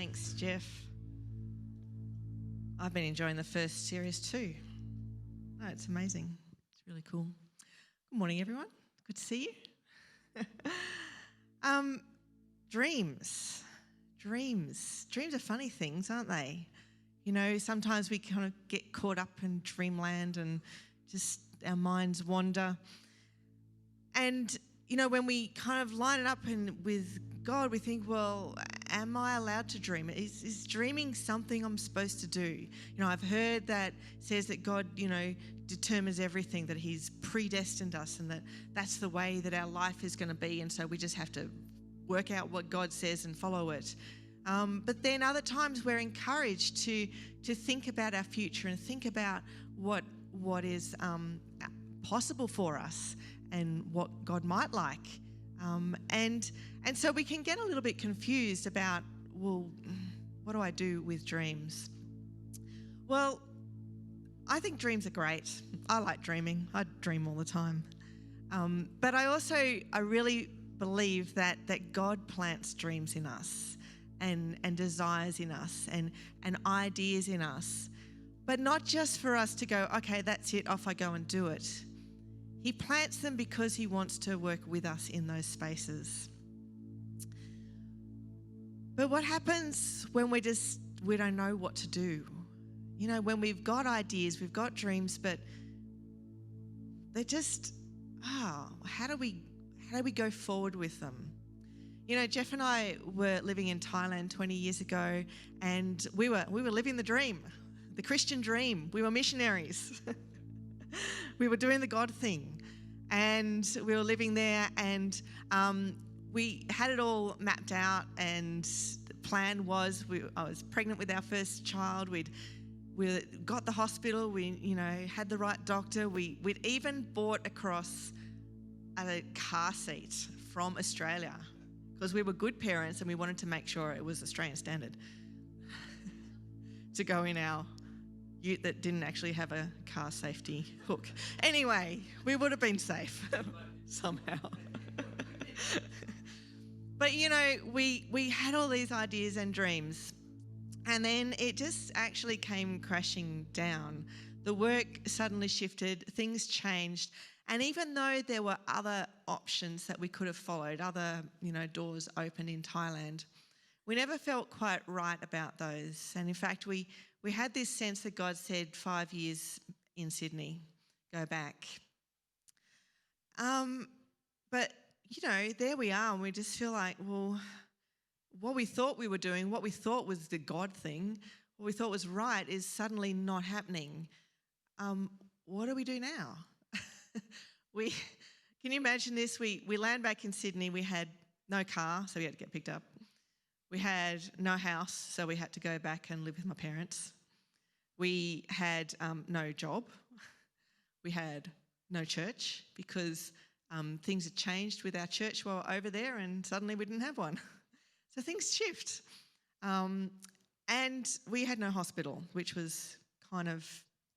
Thanks, Jeff. I've been enjoying the first series too. Oh, it's amazing. It's really cool. Good morning, everyone. Good to see you. Dreams. Dreams are funny things, aren't they? You know, sometimes we kind of get caught up in dreamland and just our minds wander. And, you know, when we kind of line it up with God, we think, well, am I allowed to dream? Is dreaming something I'm supposed to do? You know, I've heard that says that God, you know, determines everything, that he's predestined us and that's the way that our life is going to be. And so we just have to work out what God says and follow it. But then other times we're encouraged to think about our future and think about what is possible for us and what God might like. And so we can get a little bit confused about, well, what do I do with dreams? Well, I think dreams are great. I like dreaming. I dream all the time. But I really believe that God plants dreams in us and desires in us and ideas in us. But not just for us to go, okay, that's it, off I go and do it. He plants them because he wants to work with us in those spaces. But what happens when we don't know what to do? You know, when we've got ideas, we've got dreams, but they're just, how do we go forward with them? You know, Jeff and I were living in Thailand 20 years ago, and we were living the dream, the Christian dream. We were missionaries. We were doing the God thing, and we were living there, and we had it all mapped out, and the plan was I was pregnant with our first child. We got the hospital. We, you know, had the right doctor. We'd even bought across a car seat from Australia because we were good parents and we wanted to make sure it was Australian standard to go in our ute that didn't actually have a car safety hook. Anyway, we would have been safe somehow. But, you know, we had all these ideas and dreams, and then it just actually came crashing down. The work suddenly shifted, things changed, and even though there were other options that we could have followed, other, you know, doors opened in Thailand, we never felt quite right about those. And in fact, we had this sense that God said 5 years in Sydney, go back. But, you know, there we are, and we just feel like, well, what we thought we were doing, what we thought was the God thing, what we thought was right is suddenly not happening. What do we do now? Can you imagine this? We land back in Sydney. We had no car, so we had to get picked up. We had no house, so we had to go back and live with my parents. We had no job. We had no church because things had changed with our church while we were over there, and suddenly we didn't have one. So things shift. And we had no hospital, which was kind of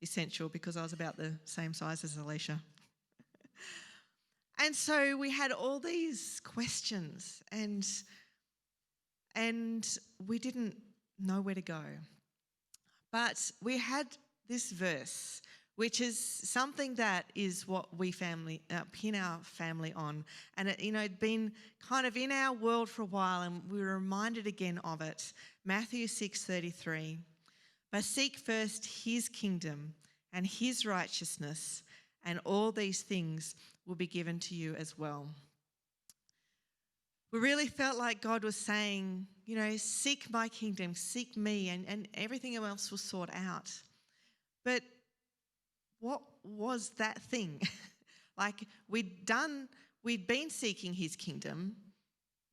essential because I was about the same size as Alicia. And so we had all these questions and we didn't know where to go. But we had this verse, which is something that is what we pin our family on. And it, you know, it'd been kind of in our world for a while, and we were reminded again of it. Matthew 6:33. But seek first his kingdom and his righteousness, and all these things will be given to you as well. We really felt like God was saying, you know, seek my kingdom, seek me, and everything else will sort out. But what was that thing? Like we'd been seeking his kingdom,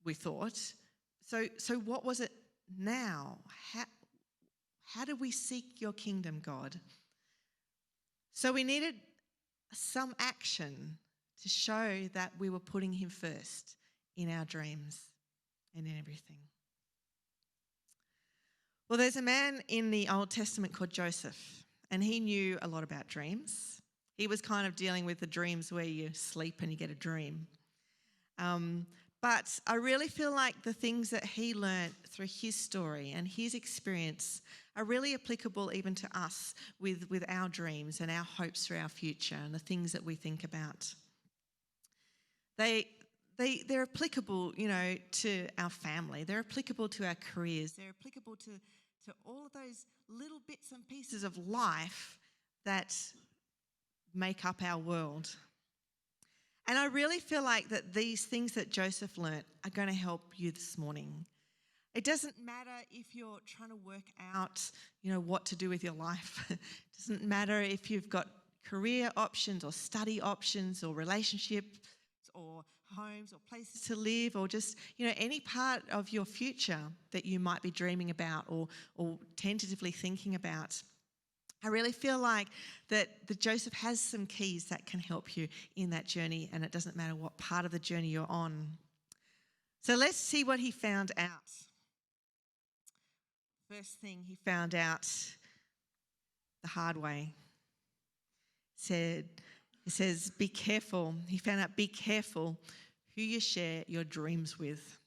we thought. So what was it now? How do we seek your kingdom, God? So we needed some action to show that we were putting him first in our dreams and in everything. Well, there's a man in the Old Testament called Joseph, and he knew a lot about dreams. He was kind of dealing with the dreams where you sleep and you get a dream. But I really feel like the things that he learnt through his story and his experience are really applicable even to us with our dreams and our hopes for our future and the things that we think about. They're applicable, to our family. They're applicable to our careers. They're applicable to all of those little bits and pieces of life that make up our world. And I really feel like that these things that Joseph learnt are going to help you this morning. It doesn't matter if you're trying to work out, what to do with your life. It doesn't matter if you've got career options or study options or relationships or homes or places to live or just, any part of your future that you might be dreaming about or tentatively thinking about. I really feel like that Joseph has some keys that can help you in that journey, and it doesn't matter what part of the journey you're on. So let's see what he found out. First thing he found out the hard way. It says, be careful. He found out, be careful who you share your dreams with.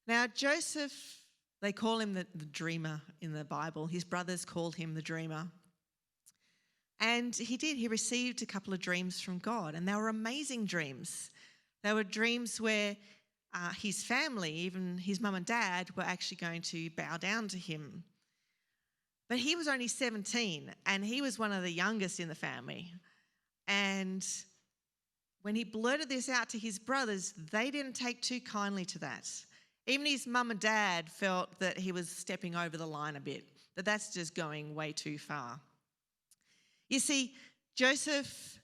Now, Joseph, they call him the dreamer in the Bible. His brothers called him the dreamer. And he did. He received a couple of dreams from God, and they were amazing dreams. They were dreams where his family, even his mum and dad, were actually going to bow down to him. But he was only 17, and he was one of the youngest in the family. And when he blurted this out to his brothers, they didn't take too kindly to that. Even his mum and dad felt that he was stepping over the line a bit, that that's just going way too far. You see, Joseph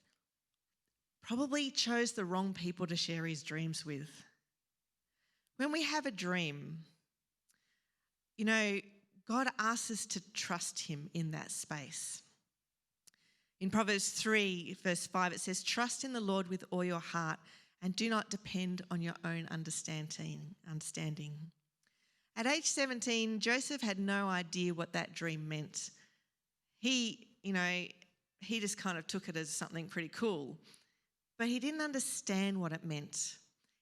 probably chose the wrong people to share his dreams with. When we have a dream, God asks us to trust him in that space. In Proverbs 3, verse 5, it says, trust in the Lord with all your heart and do not depend on your own understanding. At age 17, Joseph had no idea what that dream meant. He just kind of took it as something pretty cool, but he didn't understand what it meant.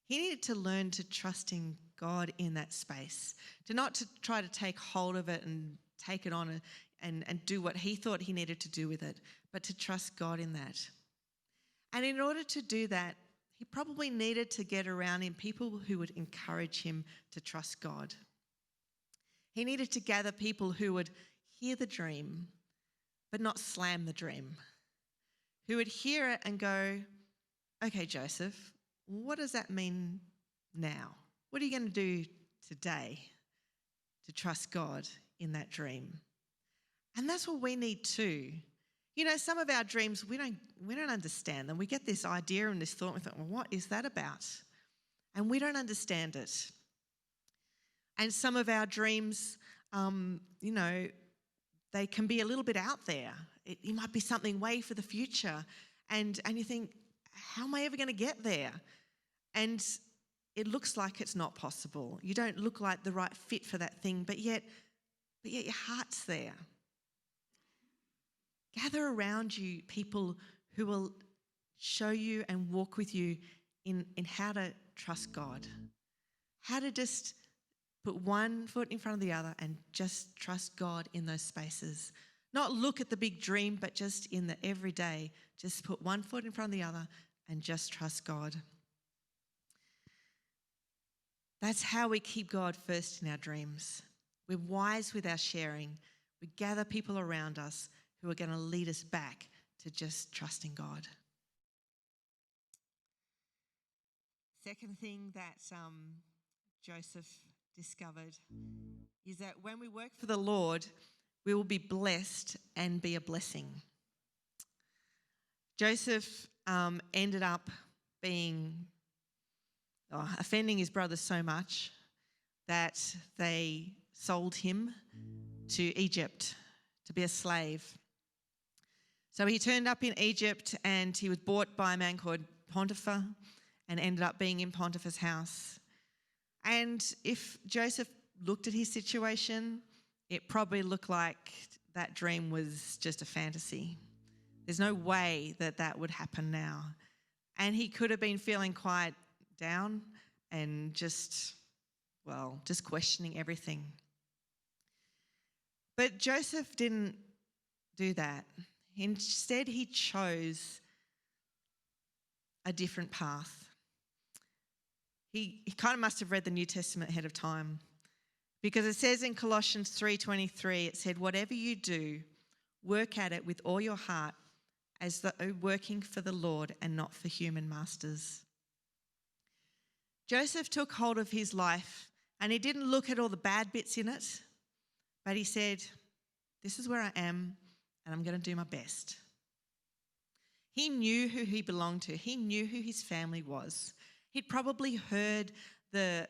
He needed to learn to trust in God in that space, to try to take hold of it and take it on and do what he thought he needed to do with it, but to trust God in that. And in order to do that, he probably needed to get around him people who would encourage him to trust God. He needed to gather people who would hear the dream, but not slam the dream, who would hear it and go, okay, Joseph, what does that mean now? What are you going to do today to trust God in that dream? And that's what we need too. Some of our dreams, we don't understand them. We get this idea and this thought, and we think, well, what is that about? And we don't understand it. And some of our dreams, they can be a little bit out there. It might be something way for the future. And you think, how am I ever going to get there? And it looks like it's not possible. You don't look like the right fit for that thing, but yet your heart's there. Gather around you people who will show you and walk with you in how to trust God, how to just put one foot in front of the other and just trust God in those spaces. Not look at the big dream, but just in the everyday, just put one foot in front of the other and just trust God. That's how we keep God first in our dreams. We're wise with our sharing. We gather people around us who are going to lead us back to just trusting God. Second thing that Joseph discovered is that when we work for the Lord, we will be blessed and be a blessing. Joseph ended up offending his brothers so much that they sold him to Egypt to be a slave. So he turned up in Egypt and he was bought by a man called Potiphar and ended up being in Potiphar's house. And if Joseph looked at his situation, it probably looked like that dream was just a fantasy. There's no way that would happen now. And he could have been feeling quite down and just questioning everything. But Joseph didn't do that. Instead, he chose a different path. He kind of must have read the New Testament ahead of time, because it says in Colossians 3:23, it said, "Whatever you do, work at it with all your heart, as though working for the Lord and not for human masters." Joseph took hold of his life, and he didn't look at all the bad bits in it, but he said, "This is where I am, and I'm going to do my best." He knew who he belonged to. He knew who his family was. He'd probably heard the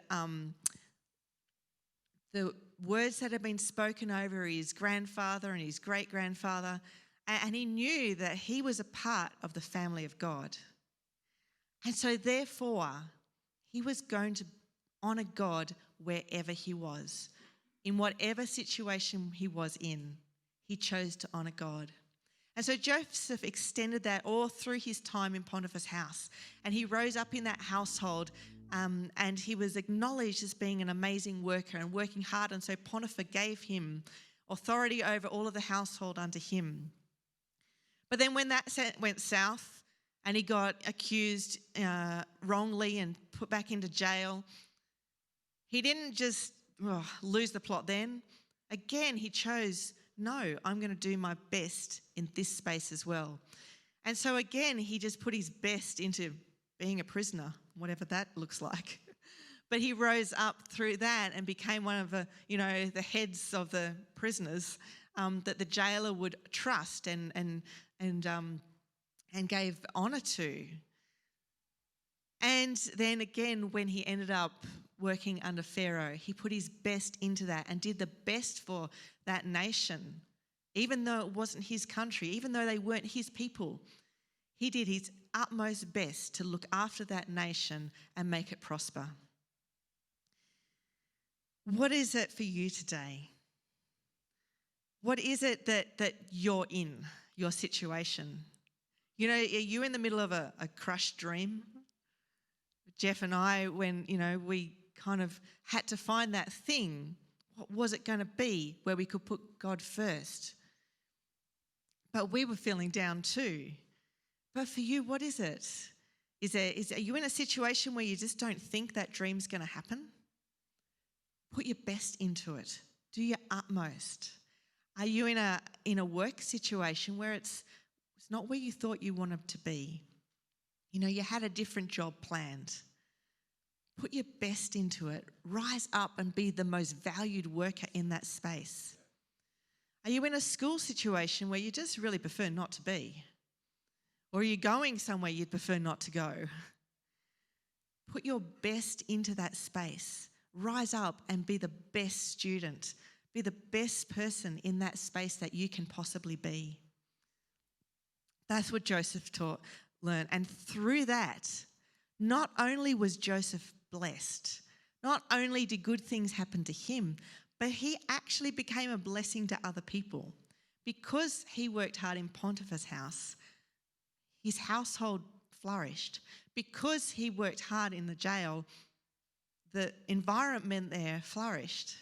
words that had been spoken over his grandfather and his great-grandfather, and he knew that he was a part of the family of God. And so therefore, he was going to honour God wherever he was. In whatever situation he was in, he chose to honour God. And so Joseph extended that all through his time in Potiphar's house. And he rose up in that household, and he was acknowledged as being an amazing worker and working hard. And so Potiphar gave him authority over all of the household under him. But then when that went south and he got accused wrongly and put back into jail, he didn't just lose the plot then. Again, he chose, no, I'm going to do my best in this space as well. And so again, he just put his best into being a prisoner, whatever that looks like. But he rose up through that and became one of the heads of the prisoners that the jailer would trust and gave honour to. And then again, when he ended up working under Pharaoh, he put his best into that and did the best for that nation. Even though it wasn't his country, even though they weren't his people, he did his utmost best to look after that nation and make it prosper. What is it for you today? What is it that you're in, your situation? Are you in the middle of a crushed dream? Jeff and I, when, we kind of had to find that thing, what was it going to be where we could put God first? But we were feeling down too. But for you, what is it? Are you in a situation where you just don't think that dream's going to happen? Put your best into it. Do your utmost. Are you in a work situation where it's not where you thought you wanted to be? You had a different job planned. Put your best into it. Rise up and be the most valued worker in that space. Are you in a school situation where you just really prefer not to be? Or are you going somewhere you'd prefer not to go? Put your best into that space. Rise up and be the best student. Be the best person in that space that you can possibly be. That's what Joseph learned. And through that, not only was Joseph blessed, not only did good things happen to him, but he actually became a blessing to other people. Because he worked hard in Potiphar's house, his household flourished. Because he worked hard in the jail, the environment there flourished.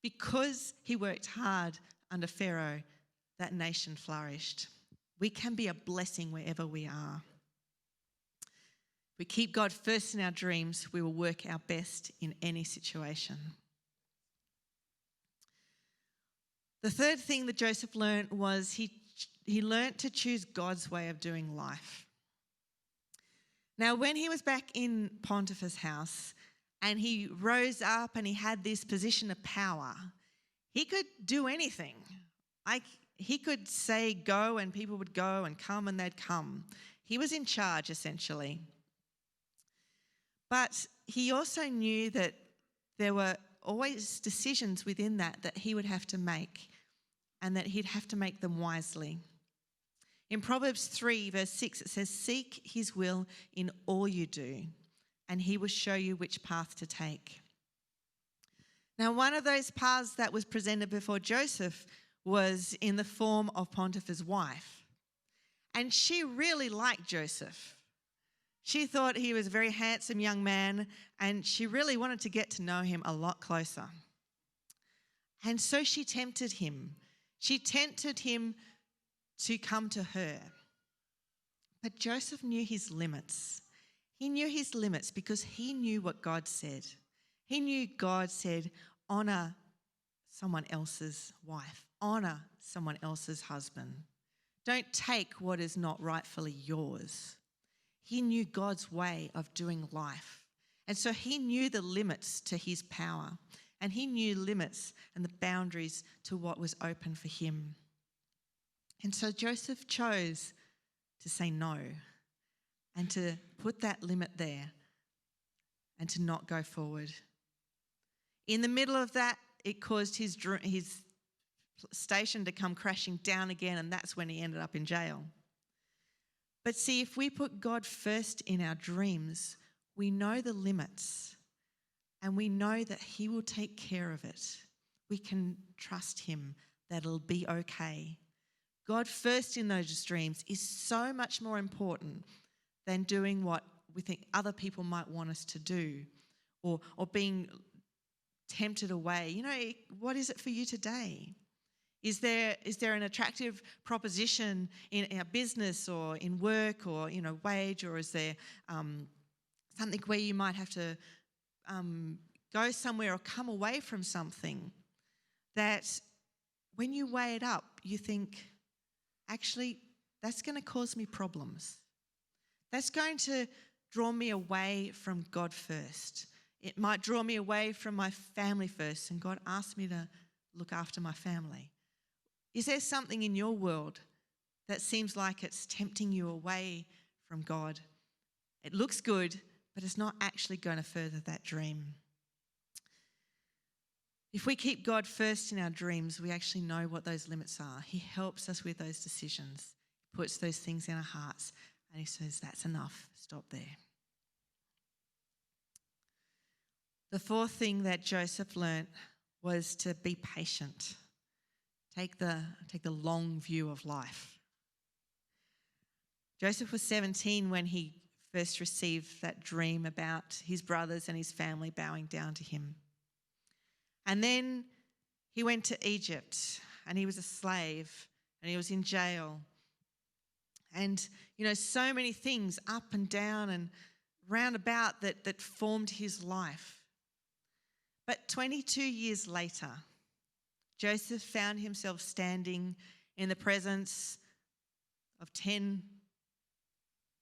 Because he worked hard under Pharaoh, that nation flourished. We can be a blessing wherever we are. If we keep God first in our dreams, we will work our best in any situation. The third thing that Joseph learned was he learned to choose God's way of doing life. Now, when he was back in Potiphar's house and he rose up and he had this position of power, he could do anything. He could say go and people would go, and come and they'd come. He was in charge, essentially. But he also knew that there were always decisions within that he would have to make, and that he'd have to make them wisely. In Proverbs 3, verse 6, it says, "Seek his will in all you do, and he will show you which path to take." Now, one of those paths that was presented before Joseph was in the form of Potiphar's wife. And she really liked Joseph. She thought he was a very handsome young man, and she really wanted to get to know him a lot closer. And so she tempted him. She tempted him to come to her. But Joseph knew his limits. He knew his limits because he knew what God said. He knew God said, honour someone else's wife, honour someone else's husband. Don't take what is not rightfully yours. He knew God's way of doing life. And so he knew the limits to his power, and he knew limits and the boundaries to what was open for him. And so Joseph chose to say no and to put that limit there and to not go forward. In the middle of that, it caused his station to come crashing down again, and that's when he ended up in jail. But see, if we put God first in our dreams, we know the limits and we know that he will take care of it. We can trust him that it'll be okay. God first in those dreams is so much more important than doing what we think other people might want us to do or being tempted away. You know, what is it for you today? Is there an attractive proposition in our business or in work or, wage, or is there something where you might have to go somewhere or come away from something that when you weigh it up, you think, actually, that's going to cause me problems. That's going to draw me away from God first. It might draw me away from my family first, and God asked me to look after my family. Is there something in your world that seems like it's tempting you away from God? It looks good, but it's not actually going to further that dream. If we keep God first in our dreams, we actually know what those limits are. He helps us with those decisions. He puts those things in our hearts, and he says, that's enough. Stop there. The fourth thing that Joseph learnt was to be patient. Take the long view of life. Joseph was 17 when he first received that dream about his brothers and his family bowing down to him. And then he went to Egypt, and he was a slave, and he was in jail. And, so many things up and down and round about that formed his life. But 22 years later, Joseph found himself standing in the presence of 10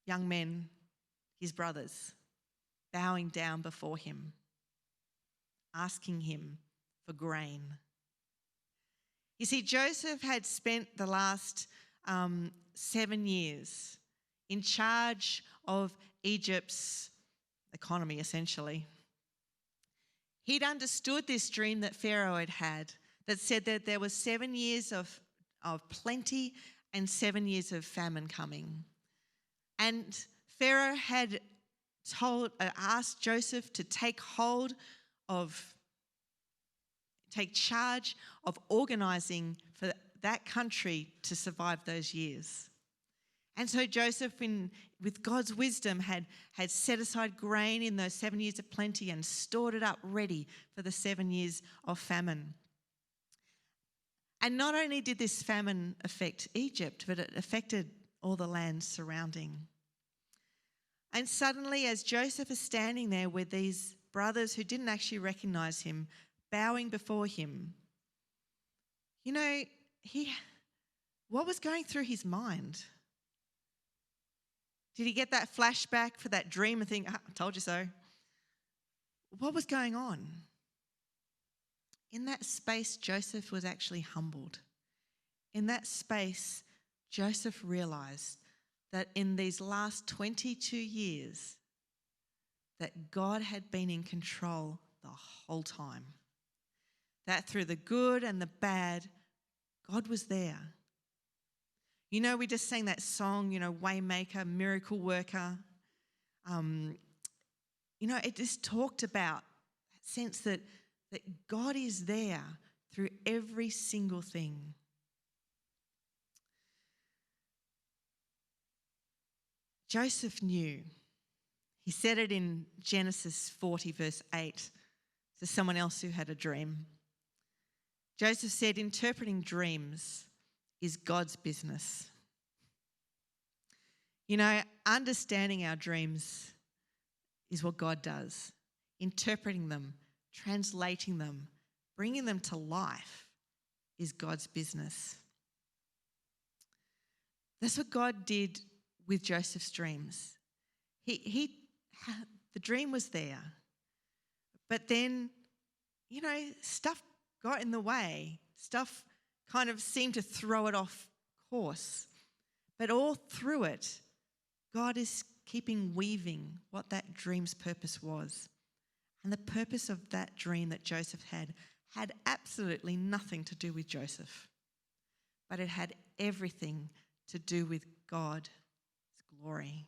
young men, his brothers, bowing down before him, asking him for grain. You see, Joseph had spent the last 7 years in charge of Egypt's economy, essentially. He'd understood this dream that Pharaoh had had, that said that there was 7 years of plenty and 7 years of famine coming. And Pharaoh had asked Joseph to take charge of organising for that country to survive those years. And so Joseph, with God's wisdom, had set aside grain in those 7 years of plenty and stored it up ready for the 7 years of famine. And not only did this famine affect Egypt, but it affected all the lands surrounding. And suddenly, as Joseph is standing there with these brothers who didn't actually recognise him, bowing before him, what was going through his mind? Did he get that flashback for that dream and think, I told you so? What was going on? In that space, Joseph was actually humbled. In that space, Joseph realised that in these last 22 years, that God had been in control the whole time. That through the good and the bad, God was there. We just sang that song, Waymaker, Miracle Worker. It just talked about that sense that God is there through every single thing. Joseph knew He said it in Genesis 40, verse 8, to someone else who had a dream. Joseph said, interpreting dreams is God's business. You know, understanding our dreams is what God does. Interpreting them, translating them, bringing them to life is God's business. That's what God did with Joseph's dreams. The dream was there, but then, you know, stuff got in the way. Stuff kind of seemed to throw it off course. But all through it, God is keeping weaving what that dream's purpose was. And the purpose of that dream that Joseph had absolutely nothing to do with Joseph, but it had everything to do with God's glory.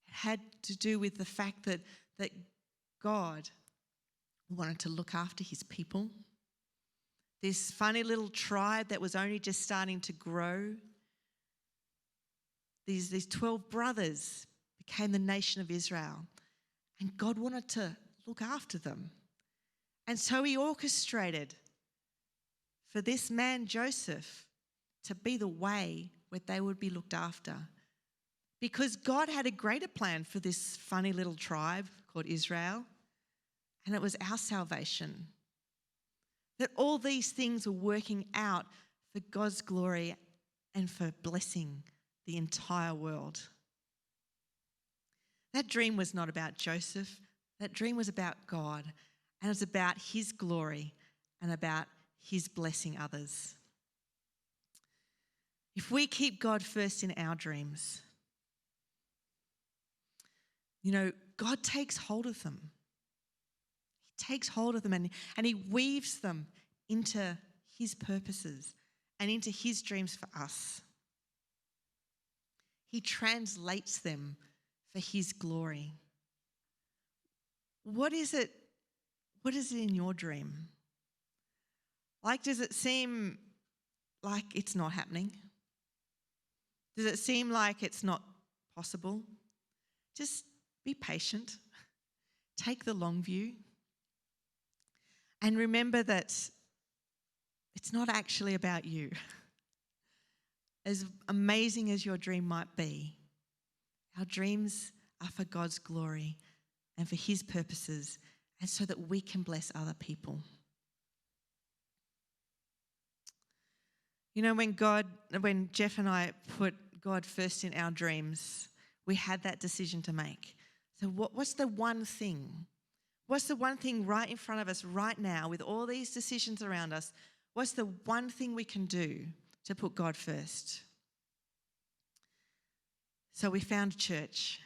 It had to do with the fact that God wanted to look after his people. This funny little tribe that was only just starting to grow. These 12 brothers became the nation of Israel, and God wanted to look after them. And so he orchestrated for this man, Joseph, to be the way where they would be looked after. Because God had a greater plan for this funny little tribe called Israel, and it was our salvation. That all these things were working out for God's glory and for blessing the entire world. That dream was not about Joseph. That dream was about God, and it was about his glory and about his blessing others. If we keep God first in our dreams, you know, God takes hold of them. He takes hold of them and he weaves them into his purposes and into his dreams for us. He translates them for his glory. What is it in your dream? Like, does it seem like it's not happening? Does it seem like it's not possible? Just be patient. Take the long view. And remember that it's not actually about you. As amazing as your dream might be, our dreams are for God's glory and for his purposes, and so that we can bless other people. You know, when Jeff and I put God first in our dreams, we had that decision to make. So what's the one thing? What's the one thing right in front of us right now with all these decisions around us? What's the one thing we can do to put God first? So we found a church.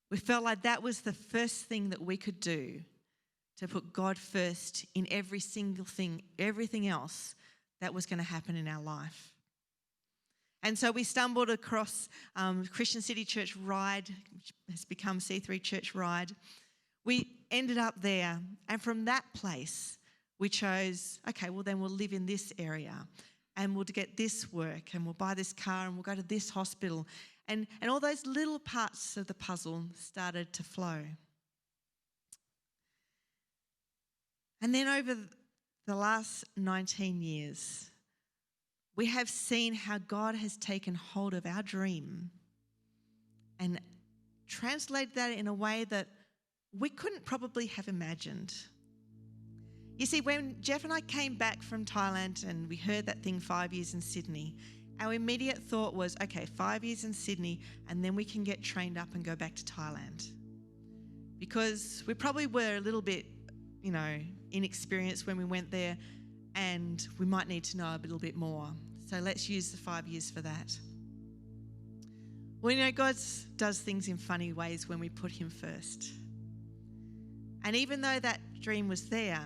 We felt like that was the first thing that we could do to put God first in every single thing, everything else that was going to happen in our life. And so we stumbled across Christian City Church Ride, which has become C3 Church Ride. We ended up there, and from that place, we chose, okay, well then we'll live in this area, and we'll get this work, and we'll buy this car, and we'll go to this hospital. And all those little parts of the puzzle started to flow. And then over the last 19 years, we have seen how God has taken hold of our dream and translated that in a way that we couldn't probably have imagined. You see, when Jeff and I came back from Thailand and we heard that thing 5 years in Sydney, our immediate thought was, okay, 5 years in Sydney and then we can get trained up and go back to Thailand. Because we probably were a little bit, inexperienced when we went there, and we might need to know a little bit more. So let's use the 5 years for that. Well, God does things in funny ways when we put him first. And even though that dream was there,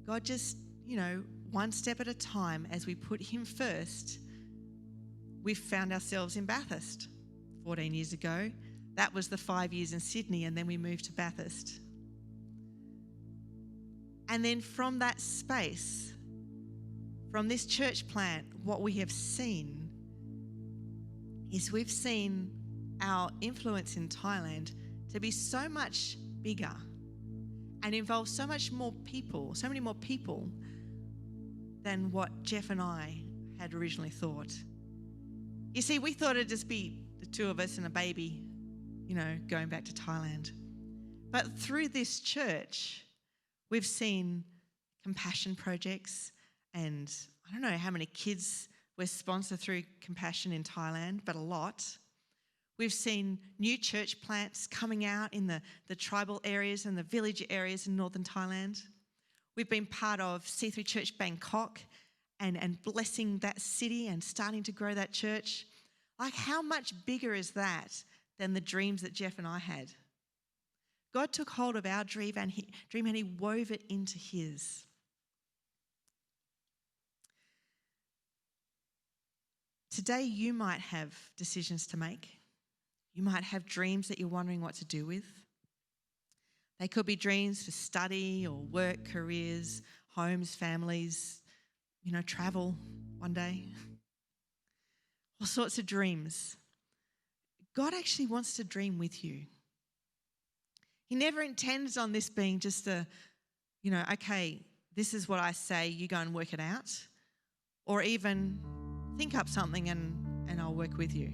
God just, one step at a time, as we put him first, we found ourselves in Bathurst 14 years ago. That was the 5 years in Sydney, and then we moved to Bathurst. And then from that space, from this church plant, what we have seen is we've seen our influence in Thailand to be so much bigger and involve so many more people than what Jeff and I had originally thought. You see, we thought it'd just be the two of us and a baby, going back to Thailand. But through this church, we've seen compassion projects, and I don't know how many kids we're sponsored through Compassion in Thailand, but a lot. We've seen new church plants coming out in the tribal areas and the village areas in northern Thailand. We've been part of C3 Church Bangkok and blessing that city and starting to grow that church. Like, how much bigger is that than the dreams that Jeff and I had? God took hold of our dream and he wove it into his. Today you might have decisions to make. You might have dreams that you're wondering what to do with. They could be dreams for study or work, careers, homes, families, travel one day. All sorts of dreams. God actually wants to dream with you. He never intends on this being just okay, this is what I say, you go and work it out. Or even think up something and I'll work with you.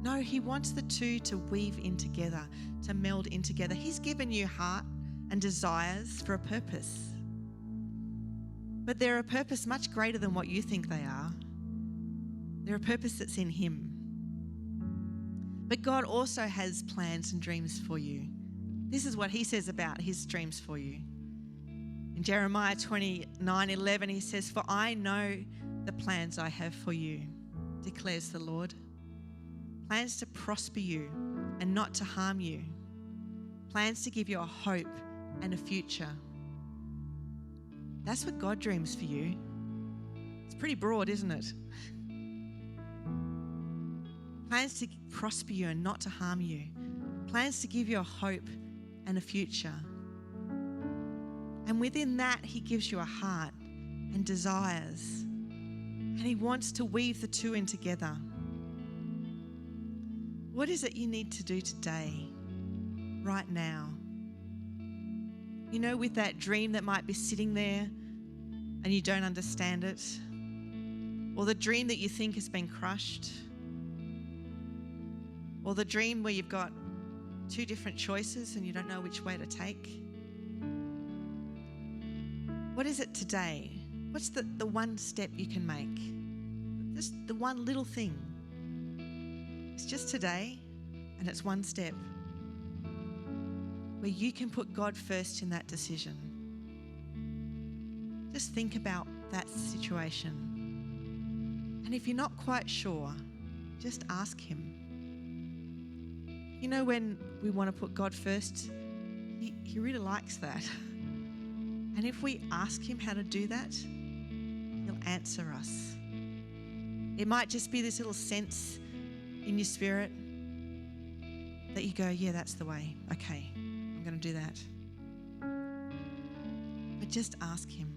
No, he wants the two to weave in together, to meld in together. He's given you heart and desires for a purpose. But they're a purpose much greater than what you think they are. They're a purpose that's in him. But God also has plans and dreams for you. This is what he says about his dreams for you. In Jeremiah 29:11, he says, "For I know the plans I have for you, declares the Lord. Plans to prosper you and not to harm you. Plans to give you a hope and a future." That's what God dreams for you. It's pretty broad, isn't it? Plans to prosper you and not to harm you. Plans to give you a hope and a future. And within that, he gives you a heart and desires. And he wants to weave the two in together. What is it you need to do today, right now? With that dream that might be sitting there and you don't understand it, or the dream that you think has been crushed, or the dream where you've got two different choices and you don't know which way to take. What is it today? What's the one step you can make? Just the one little thing. It's just today, and it's one step where you can put God first in that decision. Just think about that situation. And if you're not quite sure, just ask him. When we want to put God first, he really likes that. And if we ask him how to do that, he'll answer us. It might just be this little sense in your spirit that you go, yeah, that's the way. Okay, I'm going to do that. But just ask him.